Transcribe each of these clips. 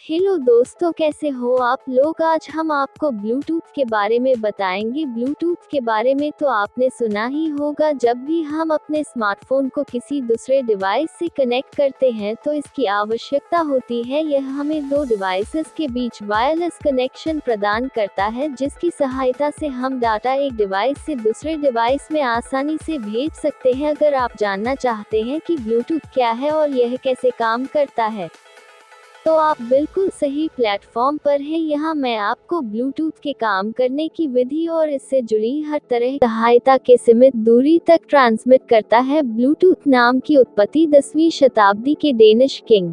Hello दोस्तों, कैसे हो आप लोग। आज हम आपको ब्लूटूथ के बारे में बताएंगे। ब्लूटूथ के बारे में तो आपने सुना ही होगा। जब भी हम अपने स्मार्टफोन को किसी दूसरे डिवाइस से कनेक्ट करते हैं तो इसकी आवश्यकता होती है। यह हमें दो डिवाइसेस के बीच वायरलेस कनेक्शन प्रदान करता है, जिसकी सहायता से हम डाटा एक डिवाइस से दूसरे डिवाइस में आसानी से भेज सकते हैं। अगर आप जानना चाहते हैं कि ब्लूटूथ क्या है और यह कैसे काम करता है, तो आप बिल्कुल सही प्लेटफॉर्म पर हैं। यहाँ मैं आपको ब्लूटूथ के काम करने की विधि और इससे जुड़ी हर तरह की सहायता के सीमित दूरी तक ट्रांसमिट करता है। ब्लूटूथ नाम की उत्पत्ति 10वीं शताब्दी के डेनिश किंग,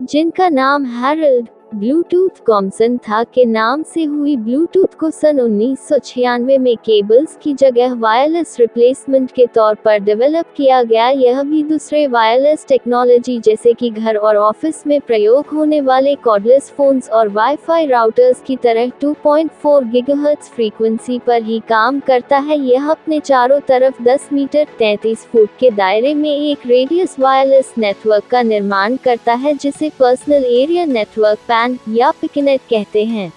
जिनका नाम हैरल्ड ब्लूटूथ कॉम्सन था, के नाम से हुई। ब्लूटूथ को सन 1996 में केबल्स की जगह वायरलेस रिप्लेसमेंट के तौर पर डेवलप किया गया। यह भी दूसरे वायरलेस टेक्नोलॉजी जैसे कि घर और ऑफिस में प्रयोग होने वाले कॉर्डलेस फोन्स और वाईफाई राउटर्स की तरह 2.4 गीगाहर्ट्ज फ्रीक्वेंसी पर ही काम करता है। यह अपने चारों तरफ 10 मीटर 33 फुट के दायरे में एक रेडियस वायरलेस नेटवर्क का निर्माण करता है, जिसे पर्सनल एरिया नेटवर्क या पिकनेट कहते हैं,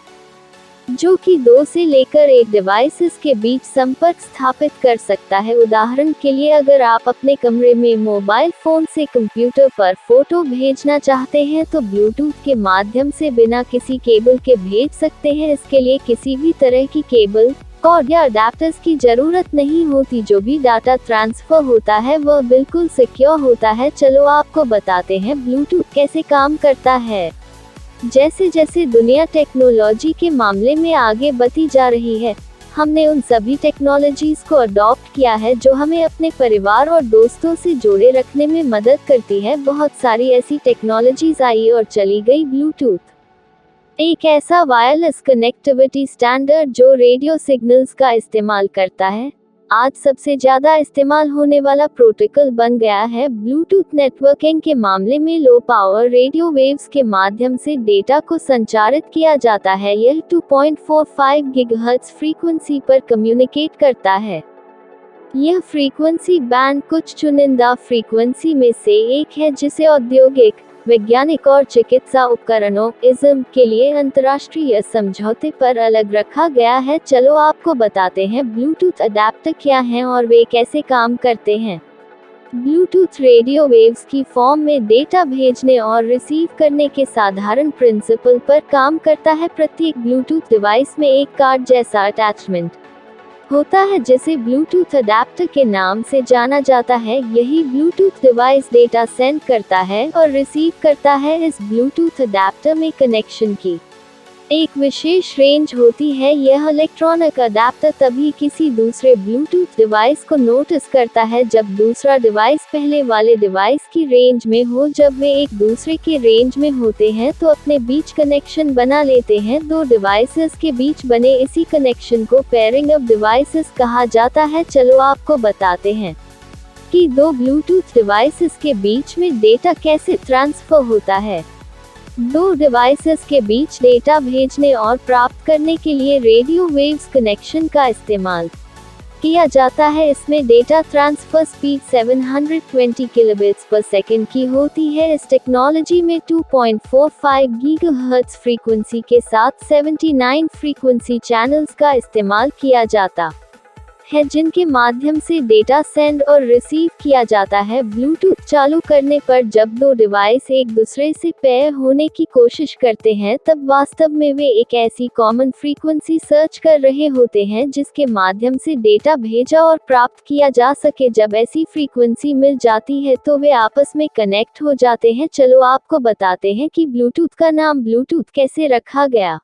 जो कि 2 से लेकर 1 डिवाइसेस के बीच संपर्क स्थापित कर सकता है। उदाहरण के लिए, अगर आप अपने कमरे में मोबाइल फोन से कंप्यूटर पर फोटो भेजना चाहते हैं तो ब्लूटूथ के माध्यम से बिना किसी केबल के भेज सकते हैं। इसके लिए किसी भी तरह की केबल, कॉर्ड या अडैप्टर्स की जरूरत नहीं होती। जो भी डाटा ट्रांसफर होता है वह बिल्कुल सिक्योर होता है। चलो आपको बताते हैं ब्लूटूथ कैसे काम करता है। जैसे जैसे दुनिया टेक्नोलॉजी के मामले में आगे बढ़ती जा रही है, हमने उन सभी टेक्नोलॉजीज को अडॉप्ट किया है जो हमें अपने परिवार और दोस्तों से जोड़े रखने में मदद करती है। बहुत सारी ऐसी टेक्नोलॉजीज आई और चली गई। ब्लूटूथ एक ऐसा वायरलेस कनेक्टिविटी स्टैंडर्ड जो रेडियो सिग्नल्स का इस्तेमाल करता है। आज सबसे ज्यादा इस्तेमाल होने वाला प्रोटोकॉल बन गया है। ब्लूटूथ नेटवर्किंग के मामले में लो पावर रेडियो वेव्स के माध्यम से डेटा को संचारित किया जाता है। यह 2.45 गीगाहर्ट्ज फ्रीक्वेंसी पर कम्युनिकेट करता है। यह फ्रीक्वेंसी बैंड कुछ चुनिंदा फ्रीक्वेंसी में से एक है, जिसे औद्योगिक, वैज्ञानिक और चिकित्सा उपकरणों इज्म के लिए अंतर्राष्ट्रीय समझौते पर अलग रखा गया है। चलो आपको बताते हैं ब्लूटूथ अडैप्टर क्या हैं और वे कैसे काम करते हैं। ब्लूटूथ रेडियो वेव्स की फॉर्म में डेटा भेजने और रिसीव करने के साधारण प्रिंसिपल पर काम करता है। प्रत्येक ब्लूटूथ डिवाइस में एक कार्ड जैसा अटैचमेंट होता है, जिसे ब्लूटूथ अडैप्टर के नाम से जाना जाता है। यही ब्लूटूथ डिवाइस डेटा सेंड करता है और रिसीव करता है। इस ब्लूटूथ अडैप्टर में कनेक्शन की एक विशेष रेंज होती है। यह इलेक्ट्रॉनिक अडैप्टर तभी किसी दूसरे ब्लूटूथ डिवाइस को नोटिस करता है जब दूसरा डिवाइस पहले वाले डिवाइस की रेंज में हो। जब वे एक दूसरे के रेंज में होते हैं तो अपने बीच कनेक्शन बना लेते हैं। दो डिवाइसेस के बीच बने इसी कनेक्शन को पेयरिंग अप डिवाइसेस कहा जाता है। चलो आपको बताते हैं कि दो ब्लूटूथ डिवाइसेस के बीच में डेटा कैसे ट्रांसफर होता है। दो डिवाइसेस के बीच डेटा भेजने और प्राप्त करने के लिए रेडियो वेव्स कनेक्शन का इस्तेमाल किया जाता है। इसमें data transfer speed 720 kilobits per second की होती है। इस टेक्नोलॉजी में 2.45 गीगाहर्ट्ज फ्रीक्वेंसी के साथ 79 फ्रीक्वेंसी चैनल्स का इस्तेमाल किया जाता है, जिनके माध्यम से डेटा सेंड और रिसीव किया जाता है। ब्लूटूथ चालू करने पर जब दो डिवाइस एक दूसरे से पेयर होने की कोशिश करते हैं, तब वास्तव में वे एक ऐसी कॉमन फ्रीक्वेंसी सर्च कर रहे होते हैं जिसके माध्यम से डेटा भेजा और प्राप्त किया जा सके। जब ऐसी फ्रीक्वेंसी मिल जाती है तो वे आपस में कनेक्ट हो जाते हैं। चलो आपको बताते हैं कि ब्लूटूथ का नाम ब्लूटूथ कैसे रखा गया।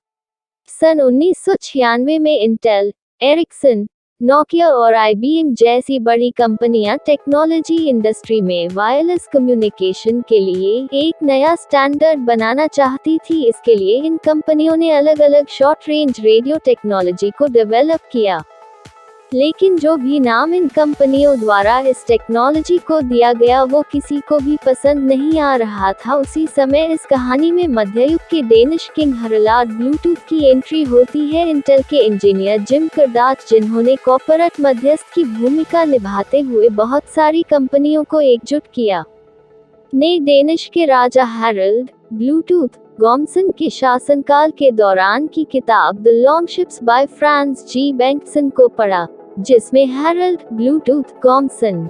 सन 1996 में इंटेल, एरिक्सन, नोकिया और IBM जैसी बड़ी कंपनियां टेक्नोलॉजी इंडस्ट्री में वायरलेस कम्युनिकेशन के लिए एक नया स्टैंडर्ड बनाना चाहती थी। इसके लिए इन कंपनियों ने अलग अलग शॉर्ट रेंज रेडियो टेक्नोलॉजी को डेवलप किया, लेकिन जो भी नाम इन कंपनियों द्वारा इस टेक्नोलॉजी को दिया गया वो किसी को भी पसंद नहीं आ रहा था। उसी समय इस कहानी में मध्ययुग के डेनिश किंग हरलार्ड ब्लूटूथ की एंट्री होती है। इंटेल के इंजीनियर जिम करडाच, जिन्होंने कॉर्पोरेट मध्यस्थ की भूमिका निभाते हुए बहुत सारी कंपनियों को एकजुट किया, ने डेनिश के राजा हैरल्ड ब्लूटूथ गॉम्सन के शासनकाल के दौरान की किताब the long ships by Frans G Bengtsson को पढ़ा, जिसमें हैरल्ड ब्लूटूथ गॉम्सन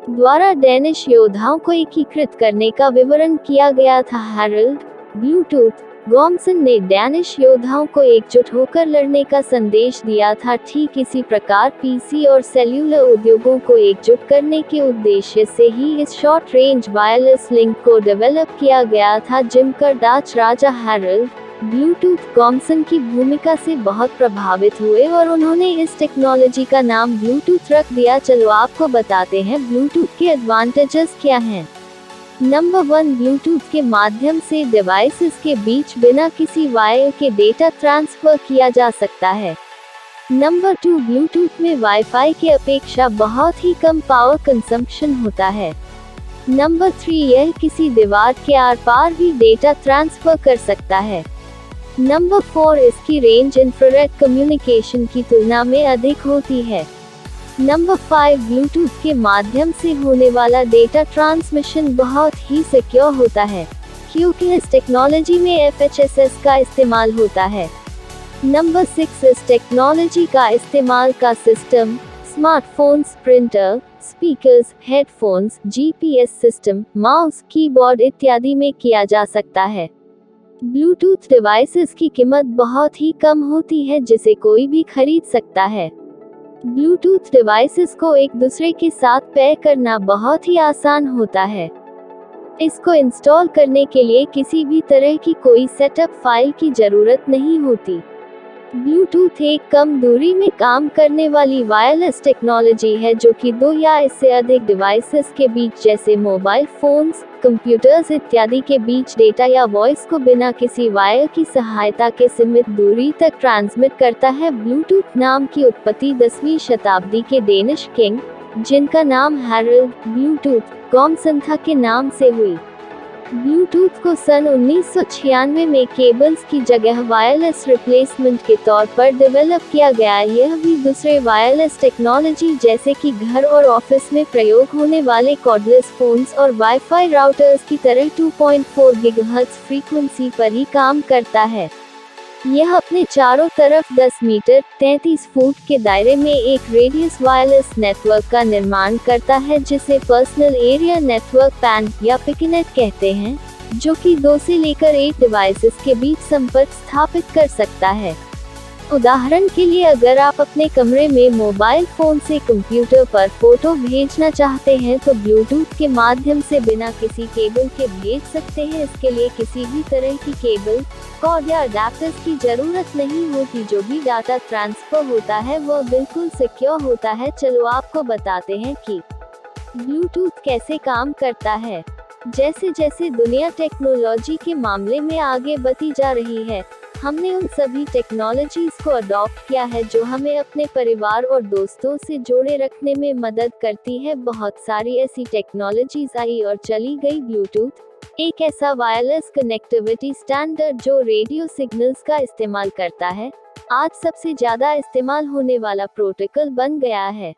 द्वारा डेनिश योद्धाओं को एकीकृत करने का विवरण किया गया था। हैरल्ड ब्लूटूथ गॉम्सन ने डैनिश योद्धाओं को एकजुट होकर लड़ने का संदेश दिया था। ठीक इसी प्रकार पीसी और सेल्यूलर उद्योगों को एकजुट करने के उद्देश्य से ही इस शॉर्ट रेंज वायरलेस लिंक को डेवलप किया गया था। जिमकर डाच राजा हैरल्ड ब्लूटूथ गॉम्सन की भूमिका से बहुत प्रभावित हुए और उन्होंने इस टेक्नोलॉजी का नाम ब्लूटूथ रख दिया। चलो आपको बताते हैं ब्लूटूथ के एडवांटेजेस क्या हैं। नंबर 1, ब्लूटूथ के माध्यम से डिवाइसेस के बीच बिना किसी वायर के डेटा ट्रांसफर किया जा सकता है। नंबर 2, ब्लूटूथ में वाईफाई के अपेक्षा बहुत ही कम पावर कंजम्पशन होता है। नंबर 3, यह किसी दीवार के आर पार भी डेटा ट्रांसफर कर सकता है। नंबर 4, इसकी रेंज इंफ्रारेड कम्युनिकेशन की तुलना में अधिक होती है। नंबर 5, ब्लूटूथ के माध्यम से होने वाला डेटा ट्रांसमिशन बहुत ही सिक्योर होता है, क्योंकि इस टेक्नोलॉजी में FHSS का इस्तेमाल होता है। नंबर 6, इस टेक्नोलॉजी का इस्तेमाल का system, smartphones, printer, speakers, headphones, GPS system, mouse, keyboard इत्यादि में किया जा सकता है। ब्लूटूथ डिवाइसेस की कीमत बहुत ही कम होती है, जिसे कोई भी खरीद सकता है। ब्लूटूथ डिवाइसेस को एक दूसरे के साथ पेयर करना बहुत ही आसान होता है। इसको इंस्टॉल करने के लिए किसी भी तरह की कोई सेटअप फाइल की जरूरत नहीं होती। ब्लूटूथ एक कम दूरी में काम करने वाली वायरलेस टेक्नोलॉजी है, जो कि 2 या इससे अधिक डिवाइसेस के बीच जैसे मोबाइल फोन्स, कंप्यूटर्स इत्यादि के बीच डेटा या वॉइस को बिना किसी वायर की सहायता के सीमित दूरी तक ट्रांसमिट करता है। ब्लूटूथ नाम की उत्पत्ति 10वीं शताब्दी के डेनिश किंग, जिनका नाम हैरल्ड ब्लूटूथ गॉम्सन था, के नाम से हुई। ब्लूटूथ को सन 1996 में केबल्स की जगह वायरलेस रिप्लेसमेंट के तौर पर डेवलप किया गया। यह भी दूसरे वायरलेस टेक्नोलॉजी जैसे कि घर और ऑफिस में प्रयोग होने वाले कॉर्डलेस फोन्स और वाईफाई राउटर्स की तरह 2.4 गीगाहर्ट्ज फ्रीक्वेंसी पर ही काम करता है। यह अपने चारों तरफ 10 मीटर 33 फुट के दायरे में एक रेडियस वायरलेस नेटवर्क का निर्माण करता है, जिसे पर्सनल एरिया नेटवर्क पैन या पिकनेट कहते हैं, जो कि 2 से लेकर 8 डिवाइसेस के बीच संपर्क स्थापित कर सकता है। उदाहरण के लिए, अगर आप अपने कमरे में मोबाइल फोन से कंप्यूटर पर फोटो भेजना चाहते हैं तो ब्लूटूथ के माध्यम से बिना किसी केबल के भेज सकते हैं। इसके लिए किसी भी तरह की केबल, कॉर्ड या अडैप्टर्स की जरूरत नहीं होती। जो भी डाटा ट्रांसफर होता है वह बिल्कुल सिक्योर होता है। चलो आपको बताते हैं कि ब्लूटूथ कैसे काम करता है। जैसे जैसे दुनिया टेक्नोलॉजी के मामले में आगे बढ़ती जा रही है, हमने उन सभी टेक्नोलॉजीज को अडॉप्ट किया है जो हमें अपने परिवार और दोस्तों से जोड़े रखने में मदद करती है। बहुत सारी ऐसी टेक्नोलॉजीज आई और चली गई। ब्लूटूथ एक ऐसा वायरलेस कनेक्टिविटी स्टैंडर्ड जो रेडियो सिग्नल्स का इस्तेमाल करता है, आज सबसे ज्यादा इस्तेमाल होने वाला प्रोटोकॉल बन गया है।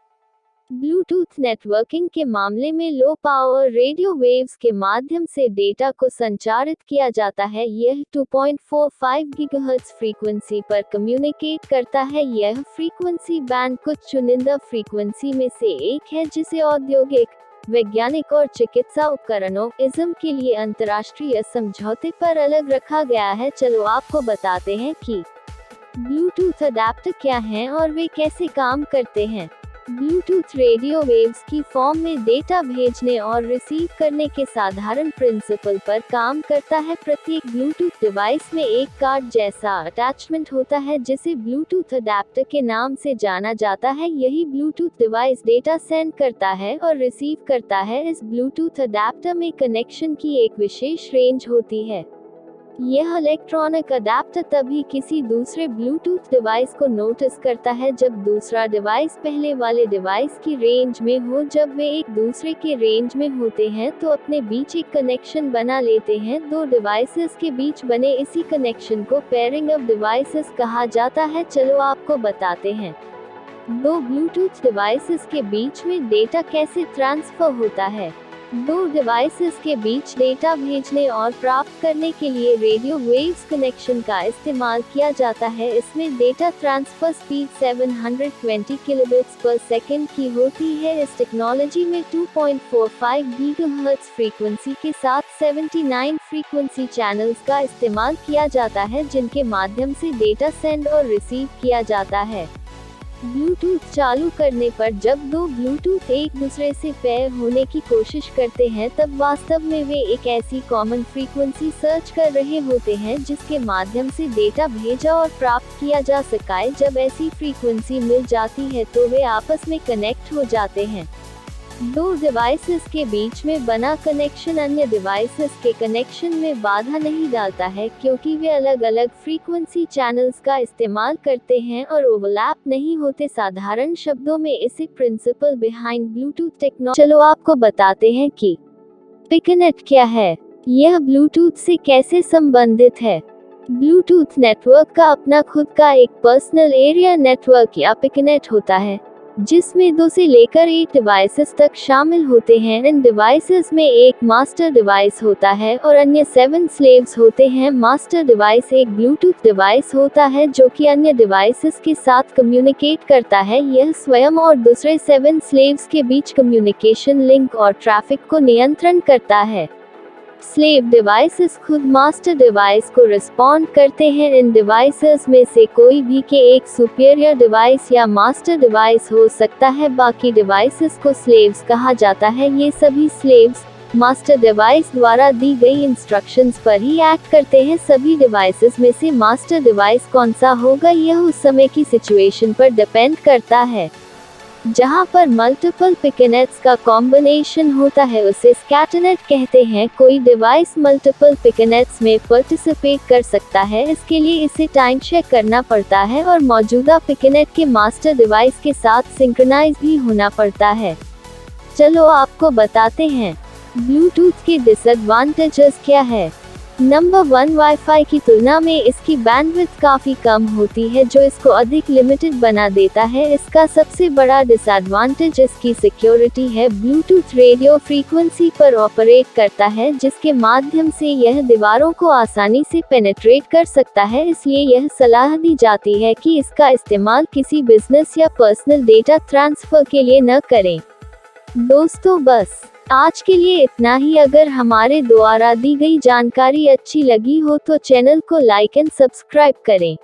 ब्लूटूथ नेटवर्किंग के मामले में लो पावर रेडियो वेव्स के माध्यम से डेटा को संचारित किया जाता है। यह 2.45 गीगाहर्ट्ज फ्रीक्वेंसी पर कम्युनिकेट करता है। यह फ्रीक्वेंसी बैंड कुछ चुनिंदा फ्रीक्वेंसी में से एक है, जिसे औद्योगिक, वैज्ञानिक और चिकित्सा उपकरणों इज्म के लिए अंतर्राष्ट्रीय समझौते पर अलग रखा गया है। चलो आपको बताते हैं कि ब्लूटूथ अडैप्टर क्या हैं और वे कैसे काम करते हैं। ब्लूटूथ रेडियो वेव्स की फॉर्म में डेटा भेजने और रिसीव करने के साधारण प्रिंसिपल पर काम करता है। प्रत्येक ब्लूटूथ डिवाइस में एक कार्ड जैसा अटैचमेंट होता है, जिसे ब्लूटूथ अडैप्टर के नाम से जाना जाता है। यही ब्लूटूथ डिवाइस डेटा सेंड करता है और रिसीव करता है। इस ब्लूटूथ अडैप्टर में कनेक्शन की एक विशेष रेंज होती है। यह इलेक्ट्रॉनिक अडैप्टर तभी किसी दूसरे ब्लूटूथ डिवाइस को नोटिस करता है जब दूसरा डिवाइस पहले वाले डिवाइस की रेंज में हो। जब वे एक दूसरे के रेंज में होते हैं तो अपने बीच एक कनेक्शन बना लेते हैं। 2 डिवाइसेस के बीच बने इसी कनेक्शन को पेयरिंग ऑफ डिवाइसेस कहा जाता है। चलो आपको बताते हैं 2 ब्लूटूथ डिवाइसेस के बीच में डेटा कैसे ट्रांसफर होता है। दो डिवाइसेस के बीच डेटा भेजने और प्राप्त करने के लिए रेडियो वेव्स कनेक्शन का इस्तेमाल किया जाता है। इसमें data transfer speed 720 kilobits per second की होती है। इस टेक्नोलॉजी में 2.45 गीगाहर्ट्ज फ्रीक्वेंसी के साथ 79 फ्रीक्वेंसी चैनल्स का इस्तेमाल किया जाता है, जिनके माध्यम से डेटा सेंड और रिसीव किया जाता है। ब्लूटूथ चालू करने पर जब दो ब्लूटूथ एक दूसरे से पेयर होने की कोशिश करते हैं, तब वास्तव में वे एक ऐसी कॉमन फ्रीक्वेंसी सर्च कर रहे होते हैं जिसके माध्यम से डेटा भेजा और प्राप्त किया जा सके। जब ऐसी फ्रीक्वेंसी मिल जाती है तो वे आपस में कनेक्ट हो जाते हैं। दो डिवाइसेस के बीच में बना कनेक्शन अन्य डिवाइसेस के कनेक्शन में बाधा नहीं डालता है, क्योंकि वे अलग-अलग फ्रीक्वेंसी चैनल्स का इस्तेमाल करते हैं और ओवरलैप नहीं होते। साधारण शब्दों में इसे प्रिंसिपल बिहाइंड ब्लूटूथ टेक्नोलॉजी। चलो आपको बताते हैं कि पिकनेट क्या है, यह ब्लूटूथ से कैसे संबंधित है। ब्लूटूथ नेटवर्क का अपना खुद का एक पर्सनल एरिया नेटवर्क या पिकनेट होता है, जिसमें 2 से लेकर 8 डिवाइसेस तक शामिल होते हैं। इन डिवाइसेस में एक मास्टर डिवाइस होता है और अन्य 7 स्लेव्स होते हैं। मास्टर डिवाइस एक ब्लूटूथ डिवाइस होता है जो कि अन्य डिवाइसेस के साथ कम्युनिकेट करता है। यह स्वयं और दूसरे 7 स्लेव्स के बीच कम्युनिकेशन लिंक और ट्रैफिक को नियंत्रण करता है। स्लेव डिवाइसेस खुद मास्टर डिवाइस को रिस्पॉन्ड करते हैं। इन डिवाइसेस में से कोई भी के एक सुपीरियर डिवाइस या मास्टर डिवाइस हो सकता है। बाकी डिवाइसेस को स्लेव्स कहा जाता है। ये सभी स्लेव्स मास्टर डिवाइस द्वारा दी गई इंस्ट्रक्शंस पर ही एक्ट करते हैं। सभी डिवाइसेस में से मास्टर डिवाइस कौन सा होगा, यह उस समय की सिचुएशन पर डिपेंड करता है। जहां पर मल्टीपल पिकनेट्स का कॉम्बिनेशन होता है उसे स्कैटरनेट कहते हैं। कोई डिवाइस मल्टीपल पिकनेट्स में पार्टिसिपेट कर सकता है, इसके लिए इसे टाइम चेक करना पड़ता है और मौजूदा पिकनेट के मास्टर डिवाइस के साथ सिंक्रोनाइज भी होना पड़ता है। चलो आपको बताते हैं ब्लूटूथ के डिसएडवांटेजेस क्या है। नंबर 1, वाईफाई की तुलना में इसकी बैंडविड्थ काफ़ी कम होती है, जो इसको अधिक लिमिटेड बना देता है। इसका सबसे बड़ा डिसएडवांटेज इसकी सिक्योरिटी है। ब्लूटूथ रेडियो फ्रीक्वेंसी पर ऑपरेट करता है, जिसके माध्यम से यह दीवारों को आसानी से पेनिट्रेट कर सकता है, इसलिए यह सलाह दी जाती है कि इसका इस्तेमाल किसी बिजनेस या पर्सनल डेटा ट्रांसफर के लिए न करें। दोस्तों, बस आज के लिए इतना ही। अगर हमारे द्वारा दी गई जानकारी अच्छी लगी हो तो चैनल को लाइक एंड सब्सक्राइब करें।